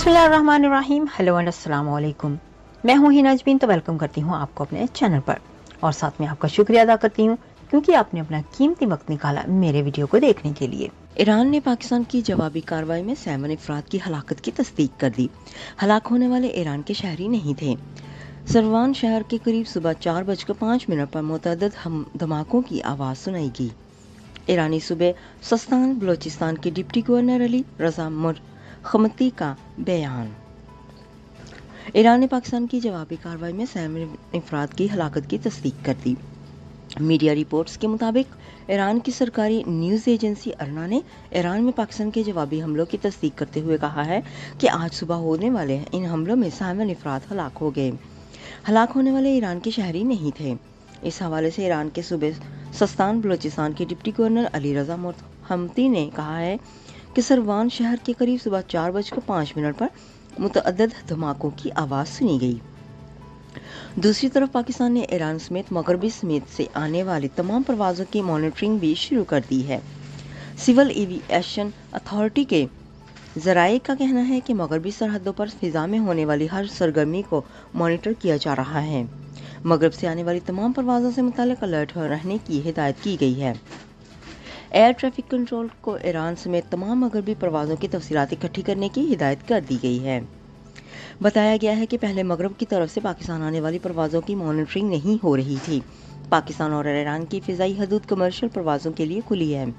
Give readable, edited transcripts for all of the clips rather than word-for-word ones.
बिस्मिल्लाहिर्रहमानिर्रहीम। Hello and अस्सलाम वालेकुम। मैं हूँ हिना अजमीन, तो वेलकम करती हूँ आपको अपने चैनल पर और साथ में आपका शुक्रिया अदा करती हूँ क्योंकि आपने अपना कीमती वक्त निकाला मेरे वीडियो को देखने के लिए। ईरान ने पाकिस्तान की जवाबी कार्रवाई में 7 अफराद की हलाकत की तस्दीक कर दी। हलाक होने वाले ईरान के शहरी नहीं थे। सरवान शहर के करीब सुबह 4:05 पर मुतअद्दिद धमाकों की आवाज़ सुनाई गई। ईरानी सूबे सस्तान बलोचिस्तान के डिप्टी गवर्नर अली रजा मुरखमती का बयान। ईरान ने पाकिस्तान की जवाबी कार्रवाई में 7 अफराद की हलाकत की तस्दीक कर दी। मीडिया रिपोर्ट्स के मुताबिक ईरान की सरकारी न्यूज़ एजेंसी अरना ने ईरान में पाकिस्तान के जवाबी हमलों की तस्दीक करते हुए कहा है कि आज सुबह होने वाले इन हमलों में 7 अफराद हलाक हो गए। हलाक होने वाले ईरान के शहरी नहीं थे। इस हवाले से ईरान के सूबे सस्तान बलोचिस्तान के डिप्टी गवर्नर अली रजा मुरखमती ने कहा है कि सरवान शहर के करीब सुबह 4:05 पर मुतअद्दिद धमाकों की आवाज़ सुनी गई। दूसरी तरफ पाकिस्तान ने ईरान समेत मगरबी समेत से आने वाली तमाम परवाज़ों की मॉनिटरिंग भी शुरू कर दी है। सिविल एविएशन अथॉरिटी के ज़राए का कहना है कि मगरबी सरहदों पर फ़िज़ा में होने वाली हर सरगर्मी को मॉनिटर किया जा रहा है। मगरब से आने वाली तमाम परवाज़ों से मुताल्लिक़ अलर्ट रहने की हिदायत की गई है। एयर ट्रैफिक कंट्रोल को ईरान समेत तमाम मगरबी परवाज़ों की तफसीलात इकट्ठी करने की हिदायत कर दी गई है। बताया गया है कि पहले मगरब की तरफ से पाकिस्तान आने वाली परवाज़ों की मॉनिटरिंग नहीं हो रही थी। पाकिस्तान और ईरान की फ़िज़ाई हदूद कमर्शियल परवाज़ों के लिए खुली है।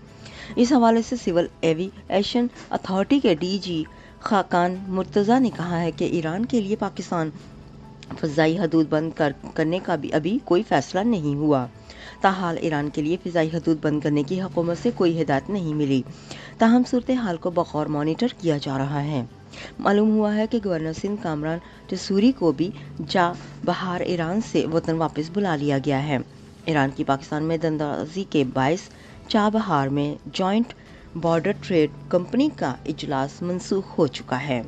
इस हवाले से सिविल एविएशन अथॉरिटी के डीजी खाकान मुर्तज़ा ने कहा है कि ईरान के लिए पाकिस्तान फ़िज़ाई हदूद बंद करने का भी अभी कोई फ़ैसला नहीं हुआ। ताहाल ईरान के लिए फ़िज़ाई हदूद बंद करने की हुकूमत से कोई हिदायत नहीं मिली। ताहम सूरत हाल को बगौर मॉनिटर किया जा रहा है। मालूम हुआ है कि गवर्नर सिंध कामरान जसूरी को भी बहार ईरान से वतन वापस बुला लिया गया है। ईरान की पाकिस्तान में दंदाजी के बायस चाबहार में जॉइंट बॉर्डर ट्रेड कंपनी का इजलास मनसूख हो चुका है।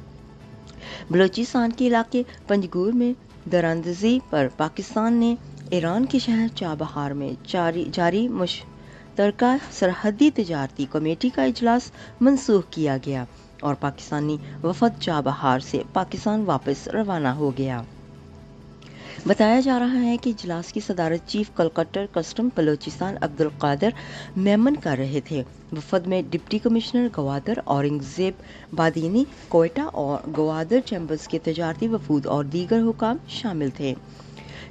बलोचिस्तान के इलाके पंजगुर में दरांदजी पर पाकिस्तान ने ईरान के शहर चाबहार में जारी मुश्तरका सरहदी तिजारती कमेटी का इजलास मनसूख किया गया और पाकिस्तानी वफद चाबहार से पाकिस्तान वापस रवाना हो गया। बताया जा रहा है कि इजलास की सदारत चीफ कलकटर कस्टम बलोचिस्तान अब्दुल कादिर मेमन कर रहे थे। वफद में डिप्टी कमिश्नर गवादर औरंगजेब बादीनी कोयटा और गवादर चैम्बर्स के तजारती वफूद और दीगर हुकाम शामिल थे।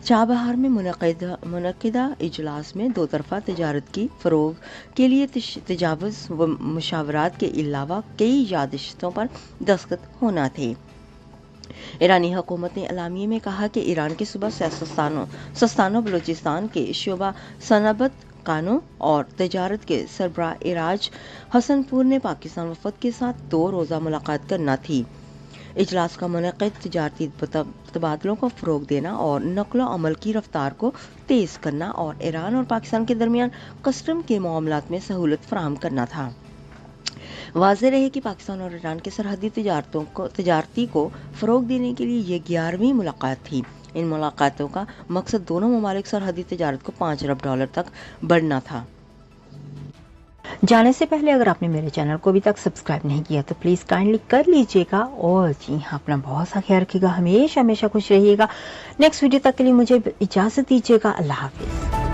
चाबहार में मुनक़िदा इजलास में दो तरफ़ा तजारत की फ़रोग़ के लिए तजावुज़ व मुशावरात के अलावा कई याददाश्तों पर दस्तखत होना थे। ईरानी हुकूमत ने एलामिये में कहा कि ईरान के सूबा सस्तानो बलूचिस्तान के शोबा सनअत कानून और तजारत के सरबराह इराज हसनपुर ने पाकिस्तान वफद के साथ 2 रोज़ा मुलाकात करना थी। इजलास का मुनक़िद तजारती तबादलों को फ़रोग़ देना और नक़्ल अमल की रफ्तार को तेज़ करना और ईरान और पाकिस्तान के दरमियान कस्टम के मामलात में सहूलत फ़राहम करना था। वाज़ेह रहे कि पाकिस्तान और ईरान के सरहदी तजारती को फ़रोग़ देने के लिए ये 11वीं मुलाकात थी। इन मुलाकातों का मकसद दोनों ममालिक सरहदी तजारत को $5 अरब तक बढ़ना था। जाने से पहले अगर आपने मेरे चैनल को अभी तक सब्सक्राइब नहीं किया तो प्लीज़ काइंडली कर लीजिएगा और जी हाँ, अपना बहुत सा ख्याल रखिएगा, हमेशा खुश रहिएगा। नेक्स्ट वीडियो तक के लिए मुझे इजाज़त दीजिएगा। अल्लाह हाफिज़।